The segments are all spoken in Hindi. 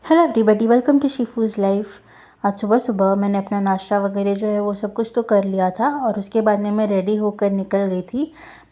Hello everybody, welcome to Shifu's life. आज सुबह सुबह मैंने अपना नाश्ता वगैरह जो है वो सब कुछ तो कर लिया था और उसके बाद में मैं रेडी होकर निकल गई थी।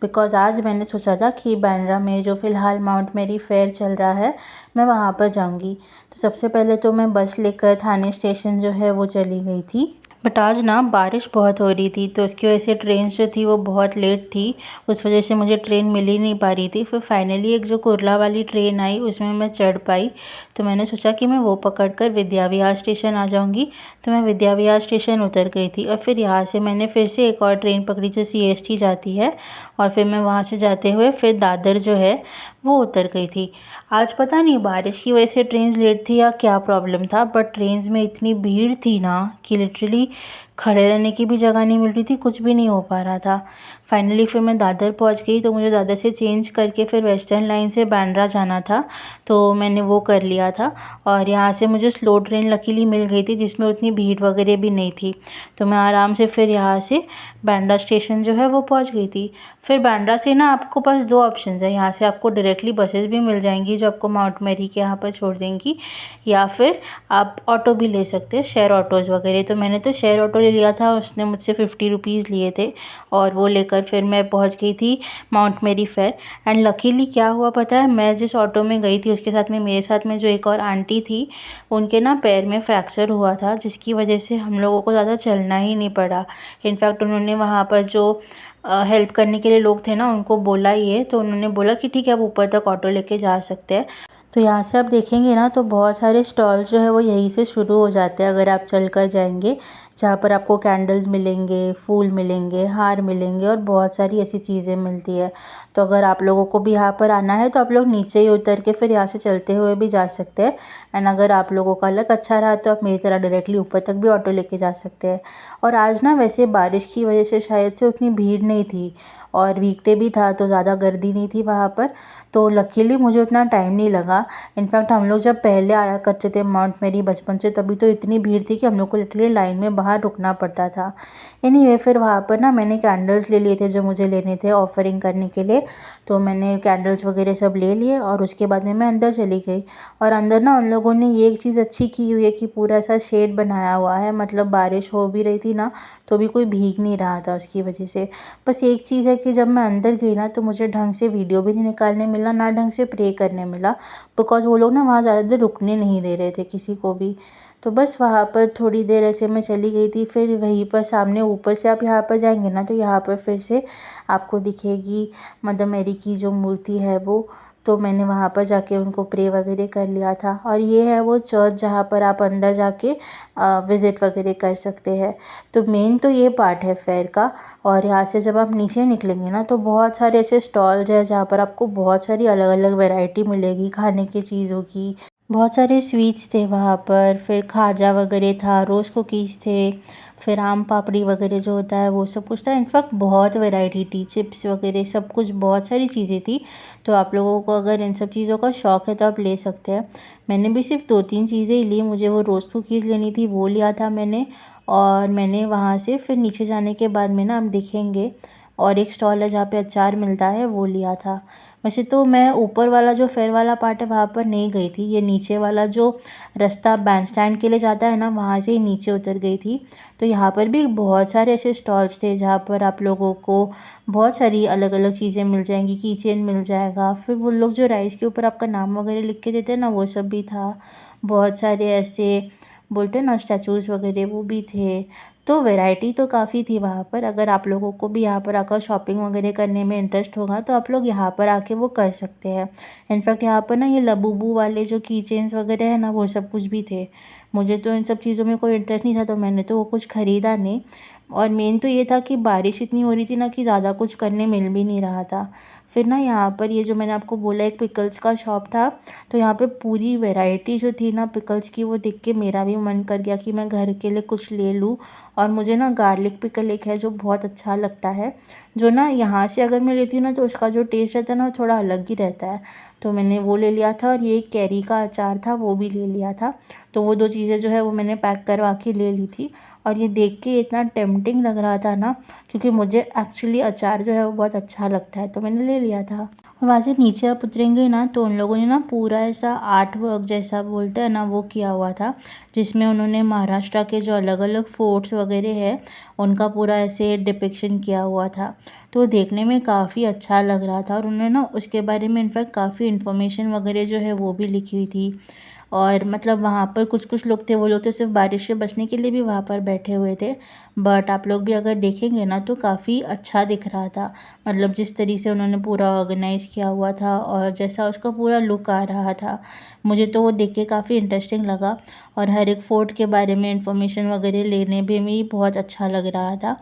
बिकॉज़ आज मैंने सोचा था कि बांद्रा में जो फ़िलहाल माउंट मेरी फेयर चल रहा है मैं वहाँ पर जाऊँगी। तो सबसे पहले तो मैं बस लेकर थाने स्टेशन जो है वो चली गई थी। बट आज ना बारिश बहुत हो रही थी तो उसकी वजह से ट्रेन जो थी वो बहुत लेट थी। उस वजह से मुझे ट्रेन मिल ही नहीं पा रही थी। फिर फाइनली एक जो कुर्ला वाली ट्रेन आई उसमें मैं चढ़ पाई। तो मैंने सोचा कि मैं वो पकड़कर विद्या विहार स्टेशन आ जाऊंगी। तो मैं विद्या विहार स्टेशन उतर गई थी और फिर यहाँ से मैंने फिर से एक और ट्रेन पकड़ी जो CST जाती है। और फिर मैं वहाँ से जाते हुए फिर दादर जो है वो उतर गई थी। आज पता नहीं बारिश की वजह से ट्रेन लेट थी या क्या प्रॉब्लम था, बट ट्रेन में इतनी भीड़ थी ना कि लिटरली खड़े रहने की भी जगह नहीं मिल रही थी, कुछ भी नहीं हो पा रहा था। फाइनली फिर मैं दादर पहुंच गई। तो मुझे दादर से चेंज करके फिर वेस्टर्न लाइन से बांद्रा जाना था, तो मैंने वो कर लिया था। और यहाँ से मुझे स्लो ट्रेन लकीली मिल गई थी जिसमें उतनी भीड़ वगैरह भी नहीं थी। तो मैं आराम से फिर यहाँ से बांद्रा स्टेशन जो है वो पहुँच गई थी। फिर बांद्रा से ना आपको पास दो ऑप्शन है, यहाँ से आपको डायरेक्टली बसेस भी मिल जाएंगी जो आपको माउंट मेरी के यहाँ पर छोड़ देंगी, या फिर आप ऑटो भी ले सकते हैं, शेयर ऑटोज़ वगैरह। तो मैंने तो शेयर ऑटो ले लिया था, उसने मुझसे 50 रुपीज़ लिए थे और वो लेकर फिर मैं पहुंच गई थी माउंट मेरी फेयर। एंड लकीली क्या हुआ पता है, मैं जिस ऑटो में गई थी उसके साथ में मेरे साथ में जो एक और आंटी थी, उनके ना पैर में फ्रैक्चर हुआ था जिसकी वजह से हम लोगों को ज़्यादा चलना ही नहीं पड़ा। इनफैक्ट उन्होंने वहाँ पर जो हेल्प करने के लिए लोग थे ना उनको बोला ये, तो उन्होंने बोला कि ठीक है आप ऊपर तक ऑटो लेके जा सकते हैं। तो यहाँ से आप देखेंगे ना तो बहुत सारे स्टॉल जो है वो यहीं से शुरू हो जाते हैं अगर आप चल कर जाएंगे, जहाँ पर आपको कैंडल्स मिलेंगे, फूल मिलेंगे, हार मिलेंगे और बहुत सारी ऐसी चीज़ें मिलती है। तो अगर आप लोगों को भी यहाँ पर आना है तो आप लोग नीचे ही उतर के फिर यहाँ से चलते हुए भी जा सकते हैं। एंड अगर आप लोगों का लक अच्छा रहा तो आप मेरी तरह डायरेक्टली ऊपर तक भी ऑटो लेके जा सकते हैं। और आज ना वैसे बारिश की वजह से शायद से उतनी भीड़ नहीं थी और वीकडे भी था तो ज़्यादा गर्दी नहीं थी वहाँ पर। तो लकीली मुझे उतना टाइम नहीं लगा। इनफैक्ट हम लोग जब पहले आया करते थे माउंट मेरी बचपन से, तभी तो इतनी भीड़ थी कि हम लोग को लिटरली लाइन में बाहर रुकना पड़ता था। एनीवे फिर वहाँ पर ना मैंने कैंडल्स ले लिए थे जो मुझे लेने थे ऑफरिंग करने के लिए। तो मैंने कैंडल्स वगैरह सब ले लिए और उसके बाद में मैं अंदर चली गई। और अंदर ना उन लोगों ने ये एक चीज़ अच्छी की हुई है कि पूरा ऐसा शेड बनाया हुआ है, मतलब बारिश हो भी रही थी ना तो भी कोई भीग नहीं रहा था उसकी वजह से। बस एक चीज़ है कि जब मैं अंदर गई ना तो मुझे ढंग से वीडियो भी नहीं निकालने मिला, ना ढंग से प्रे करने मिला। बिकॉज़ वो लोग ना वहाँ ज़्यादा देर रुकने नहीं दे रहे थे किसी को भी। तो बस वहाँ पर थोड़ी देर ऐसे मैं चली गई थी। फिर वहीं पर सामने ऊपर से आप यहाँ पर जाएंगे ना तो यहाँ पर फिर से आपको दिखेगी मदर मेरी की जो मूर्ति है वो। तो मैंने वहाँ पर जाके उनको प्रे वगैरह कर लिया था। और ये है वो चर्च जहाँ पर आप अंदर जाके विज़िट वगैरह कर सकते हैं। तो मेन तो ये पार्ट है फेयर का। और यहाँ से जब आप नीचे निकलेंगे ना तो बहुत सारे ऐसे स्टॉल्स हैं जहाँ पर आपको बहुत सारी अलग अलग वैरायटी मिलेगी खाने की चीज़ों की। बहुत सारे स्वीट्स थे वहाँ पर, फिर खाजा वगैरह था, रोज़ कुकीज़ थे, फिर आम पापड़ी वगैरह जो होता है वो सब कुछ था। इनफैक्ट बहुत वैरायटी थी, चिप्स वगैरह सब कुछ, बहुत सारी चीज़ें थी। तो आप लोगों को अगर इन सब चीज़ों का शौक़ है तो आप ले सकते हैं। मैंने भी सिर्फ 2-3 चीज़ें ही ली। मुझे वो रोज़ कुकीज़ लेनी थी, वो लिया था मैंने। और मैंने वहाँ से फिर नीचे जाने के बाद में ना आप देखेंगे और एक स्टॉल है जहाँ पे अचार मिलता है, वो लिया था। वैसे तो मैं ऊपर वाला जो फेयर वाला पार्ट है वहाँ पर नहीं गई थी, ये नीचे वाला जो रास्ता बैंड स्टैंड के लिए जाता है ना वहाँ से ही नीचे उतर गई थी। तो यहाँ पर भी बहुत सारे ऐसे स्टॉल्स थे जहाँ पर आप लोगों को बहुत सारी अलग अलग चीज़ें मिल जाएंगी, की चेन मिल जाएगा, फिर वो लोग जो राइस के ऊपर आपका नाम वगैरह लिख के देते हैं ना वो सब भी था। बहुत सारे ऐसे बोलते हैं ना स्टैचूज़ वगैरह वो भी थे। तो वैरायटी तो काफ़ी थी वहाँ पर। अगर आप लोगों को भी यहाँ पर आकर शॉपिंग वगैरह करने में इंटरेस्ट होगा तो आप लोग यहाँ पर आके वो कर सकते हैं। इनफैक्ट यहाँ पर ना ये लबूबू वाले जो की चेन्स वगैरह है ना वो सब कुछ भी थे। मुझे तो इन सब चीज़ों में कोई इंटरेस्ट नहीं था तो मैंने तो वो कुछ ख़रीदा नहीं। और मेन तो ये था कि बारिश इतनी हो रही थी ना कि ज़्यादा कुछ करने मिल भी नहीं रहा था। फिर ना यहाँ पर ये जो मैंने आपको बोला एक पिकल्स का शॉप था, तो यहाँ पे पूरी वैरायटी जो थी ना पिकल्स की वो देख के मेरा भी मन कर गया कि मैं घर के लिए कुछ ले लूँ। और मुझे ना गार्लिक पिकल एक है जो बहुत अच्छा लगता है, जो ना यहाँ से अगर मैं लेती हूँ ना तो उसका जो टेस्ट रहता है ना वो थोड़ा अलग ही रहता है। तो मैंने वो ले लिया था और ये कैरी का अचार था वो भी ले लिया था। तो वो दो चीज़ें जो है वो मैंने पैक करवा के ले ली थी। और ये देख के इतना टेम्पटिंग लग रहा था ना, क्योंकि मुझे एक्चुअली अचार जो है वो बहुत अच्छा लगता है, तो मैंने ले लिया था। वहाँ से नीचे आप उतरेंगे ना तो उन लोगों ने ना पूरा ऐसा आर्ट वर्क जैसा बोलते हैं ना वो किया हुआ था, जिसमें उन्होंने महाराष्ट्र के जो अलग अलग फोर्ट्स वगैरह है उनका पूरा ऐसे डिपिक्शन किया हुआ था। तो देखने में काफ़ी अच्छा लग रहा था और उन्होंने ना उसके बारे में इनफैक्ट काफ़ी इन्फॉर्मेशन वगैरह जो है वो भी लिखी हुई थी। और मतलब वहाँ पर कुछ कुछ लोग थे, वो लोग तो सिर्फ बारिश से बचने के लिए भी वहाँ पर बैठे हुए थे, बट आप लोग भी अगर देखेंगे ना तो काफ़ी अच्छा दिख रहा था। मतलब जिस तरीके से उन्होंने पूरा ऑर्गेनाइज़ किया हुआ था और जैसा उसका पूरा लुक आ रहा था, मुझे तो वो देख के काफ़ी इंटरेस्टिंग लगा। और हर एक फ़ोर्ट के बारे में इंफॉर्मेशन वगैरह लेने में भी बहुत अच्छा लग रहा था।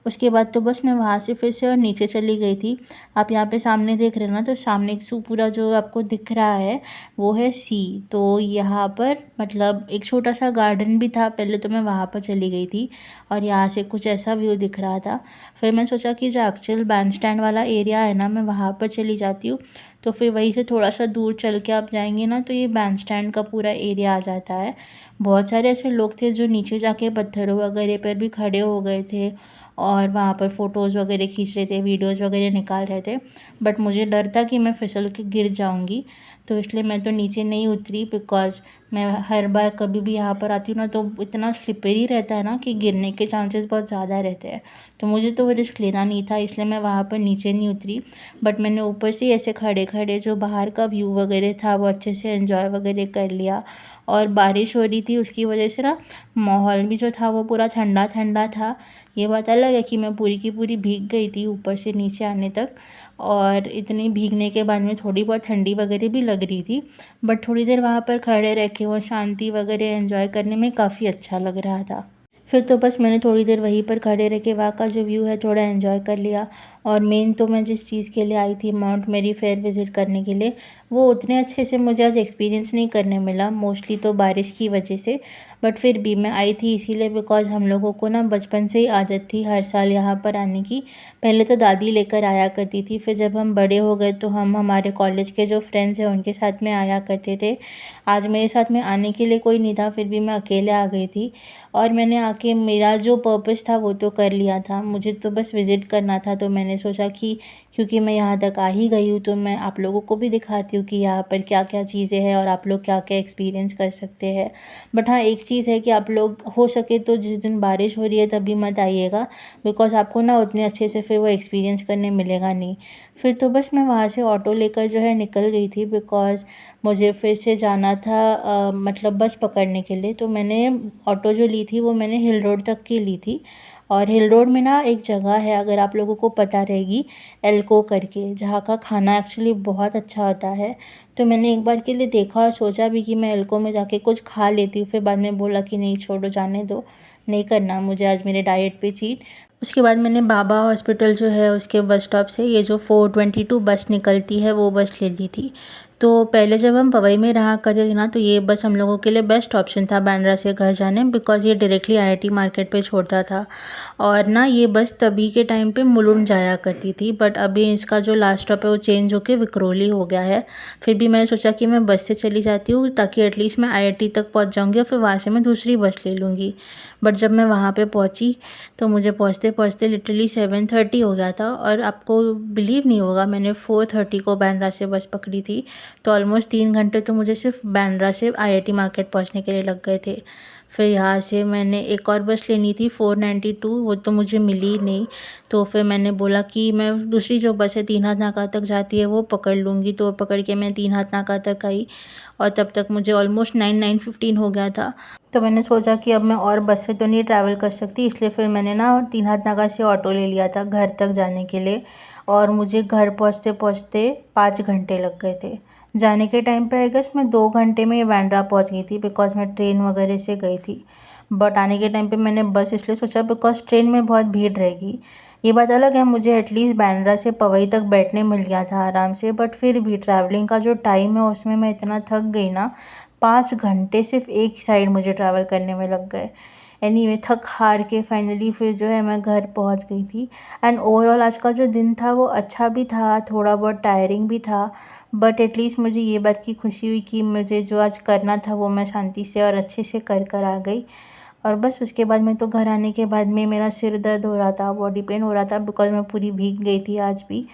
उसके बाद तो बस मैं वहाँ से फिर से और नीचे चली गई थी। आप यहाँ पे सामने देख रहे हैं ना, तो सामने एक पूरा जो आपको दिख रहा है वो है सी। तो यहाँ पर मतलब एक छोटा सा गार्डन भी था, पहले तो मैं वहाँ पर चली गई थी और यहाँ से कुछ ऐसा व्यू दिख रहा था। फिर मैं सोचा कि जो एक्चुअल बैंड स्टैंड वाला एरिया है ना, मैं वहाँ पर चली जाती हूँ। तो फिर वहीं से थोड़ा सा दूर चल के आप जाएंगे ना तो ये बैंड स्टैंड का पूरा एरिया आ जाता है। बहुत सारे ऐसे लोग थे जो नीचे जाके पत्थरों वगैरह पर भी खड़े हो गए थे और वहाँ पर फ़ोटोज़ वगैरह खींच रहे थे, वीडियोज़ वगैरह निकाल रहे थे। बट मुझे डर था कि मैं फिसल के गिर जाऊँगी, तो इसलिए मैं तो नीचे नहीं उतरी, बिकॉज़ मैं हर बार कभी भी यहाँ पर आती हूँ ना तो इतना स्लिपरी रहता है ना कि गिरने के चांसेस बहुत ज़्यादा रहते हैं। तो मुझे तो वो रिस्क लेना नहीं था, इसलिए मैं वहाँ पर नीचे नहीं उतरी। बट मैंने ऊपर से ऐसे खड़े खड़े जो बाहर का व्यू वगैरह था वो अच्छे से एंजॉय वगैरह कर लिया। और बारिश हो रही थी, उसकी वजह से ना माहौल भी जो था वो पूरा ठंडा ठंडा था। ये बात अलग है कि मैं पूरी की पूरी भीग गई थी ऊपर से नीचे आने तक, और इतनी भीगने के बाद में थोड़ी बहुत ठंडी वगैरह भी लग रही थी। बट थोड़ी देर वहाँ पर खड़े रह के वो शांति वगैरह एंजॉय करने में काफ़ी अच्छा लग रहा था। फिर तो बस मैंने थोड़ी देर वहीं पर खड़े रह के वहाँ का जो व्यू है थोड़ा एंजॉय कर लिया। और मेन तो मैं जिस चीज़ के लिए आई थी माउंट मेरी फेयर विज़िट करने के लिए, वो उतने अच्छे से मुझे आज एक्सपीरियंस नहीं करने मिला, मोस्टली तो बारिश की वजह से। बट फिर भी मैं आई थी इसीलिए बिकॉज़ हम लोगों को ना बचपन से ही आदत थी हर साल यहाँ पर आने की। पहले तो दादी लेकर आया करती थी, फिर जब हम बड़े हो गए तो हम हमारे कॉलेज के जो फ्रेंड्स हैं उनके साथ में आया करते थे। आज मेरे साथ में आने के लिए कोई नहीं था, फिर भी मैं अकेले आ गई थी और मैंने आके मेरा जो पर्पस था वो तो कर लिया था। मुझे तो बस विज़िट करना था, तो मैंने सोचा कि क्योंकि मैं यहाँ तक आ ही गई हूँ तो मैं आप लोगों को भी दिखाती हूँ कि यहाँ पर क्या क्या चीज़ें हैं और आप लोग क्या क्या एक्सपीरियंस कर सकते हैं। बट हाँ, एक चीज़ है कि आप लोग हो सके तो जिस दिन बारिश हो रही है तभी मत आइएगा, बिकॉज़ आपको ना उतने अच्छे से फिर वो एक्सपीरियंस करने मिलेगा नहीं। फिर तो बस मैं वहाँ से ऑटो लेकर जो है निकल गई थी, बिकॉज़ मुझे फिर से जाना था मतलब बस पकड़ने के लिए। तो मैंने ऑटो जो ली थी वो मैंने हिल रोड तक की ली थी। और हिल रोड में ना एक जगह है, अगर आप लोगों को पता रहेगी, एल्को करके, जहाँ का खाना एक्चुअली बहुत अच्छा होता है। तो मैंने एक बार के लिए देखा और सोचा भी कि मैं एल्को में जाके कुछ खा लेती हूँ, फिर बाद में बोला कि नहीं छोड़ो, जाने दो, नहीं करना मुझे आज मेरे डाइट पे चीट। उसके बाद मैंने बाबा हॉस्पिटल जो है उसके बस स्टॉप से ये जो 422 बस निकलती है वो बस ले ली थी। तो पहले जब हम पवई में रहा करते थे ना तो ये बस हम लोगों के लिए बेस्ट ऑप्शन था बांद्रा से घर जाने, बिकॉज़ ये डायरेक्टली आईआईटी मार्केट पे छोड़ता था। और ना ये बस तभी के टाइम पे मुलुंड जाया करती थी, बट अभी इसका जो लास्ट स्टॉप है वो चेंज होके विक्रोली हो गया है। फिर भी मैंने सोचा कि मैं बस से चली जाती हूँ ताकि एटलीस्ट मैं आईआईटी तक पहुँच जाऊँगी और फिर वहाँ से मैं दूसरी बस ले लूँगी। बट जब मैं वहाँ पे पहुँची तो मुझे पहुँचते पहुँचते लिटरली 7:30 हो गया था, और आपको बिलीव नहीं होगा मैंने 4:30 को बांद्रा से बस पकड़ी थी। तो ऑलमोस्ट 3 घंटे तो मुझे सिर्फ बांद्रा से आईआईटी मार्केट पहुँचने के लिए लग गए थे। फिर यहाँ से मैंने एक और बस लेनी थी 492, वो तो मुझे मिली ही नहीं। तो फिर मैंने बोला कि मैं दूसरी जो बस है तीन हाथ नाका तक जाती है वो पकड़ लूँगी, तो वो पकड़ के मैं तीन हाथ नाका तक आई और तब तक मुझे ऑलमोस्ट 9:15 हो गया था। तो मैंने सोचा कि अब मैं और बस से तो नहीं ट्रैवल कर सकती, इसलिए फिर मैंने ना तीन हाथ नाका से ऑटो ले लिया था घर तक जाने के लिए। और मुझे घर पहुँचते पहुँचते 5 घंटे लग गए थे। जाने के टाइम पे आई गेस मैं 2 घंटे में बांद्रा पहुँच गई थी, बिकॉज़ मैं ट्रेन वगैरह से गई थी। बट आने के टाइम पे मैंने बस इसलिए सोचा बिकॉज़ ट्रेन में बहुत भीड़ रहेगी। ये बात अलग है मुझे एटलीस्ट बांद्रा से पवई तक बैठने मिल गया था आराम से, बट फिर भी ट्रैवलिंग का जो टाइम है उसमें मैं इतना थक गई ना, 5 घंटे सिर्फ एक साइड मुझे ट्रैवल करने में लग गए। एनीवे थक हार के फाइनली फिर जो है मैं घर पहुंच गई थी। एंड ओवरऑल आज का जो दिन था वो अच्छा भी था, थोड़ा बहुत टायरिंग भी था, बट एटलीस्ट मुझे ये बात की खुशी हुई कि मुझे जो आज करना था वो मैं शांति से और अच्छे से कर आ गई। और बस उसके बाद में तो घर आने के बाद में मेरा सिर दर्द हो रहा था, बॉडी पेन हो रहा था, बिकॉज़ मैं पूरी भीग गई थी आज भी।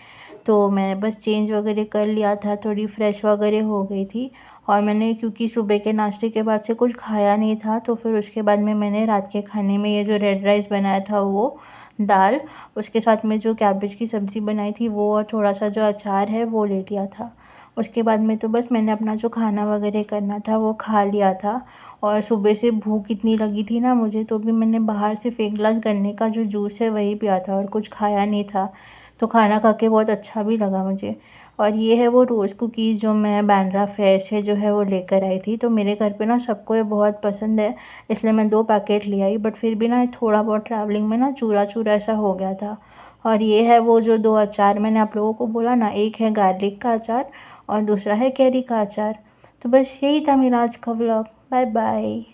तो मैं बस चेंज वगैरह कर लिया था, थोड़ी फ्रेश वगैरह हो गई थी। और मैंने क्योंकि सुबह के नाश्ते के बाद से कुछ खाया नहीं था, तो फिर उसके बाद में मैंने रात के खाने में ये जो रेड राइस बनाया था वो दाल, उसके साथ में जो कैबेज की सब्ज़ी बनाई थी वो, और थोड़ा सा जो अचार है वो ले लिया था। उसके बाद में तो बस मैंने अपना जो खाना वगैरह करना था वो खा लिया था। और सुबह से भूख इतनी लगी थी ना मुझे, तो भी मैंने बाहर सिर्फ एक गिलास गन्ने का जो जूस है वही पिया था और कुछ खाया नहीं था। तो खाना खा के बहुत अच्छा भी लगा मुझे। और ये है वो रोज़ कुकीज़ जो मैं बांद्रा फेयर से जो है वो लेकर आई थी। तो मेरे घर पे ना सबको ये बहुत पसंद है, इसलिए मैं 2 पैकेट ले आई। बट फिर भी ना थोड़ा बहुत ट्रैवलिंग में ना चूरा-चूरा ऐसा हो गया था। और ये है वो जो 2 अचार मैंने आप लोगों को बोला ना, एक है गार्लिक का अचार और दूसरा है कैरी का अचार। तो बस यही था मेरा आज का व्लॉग। Bye bye.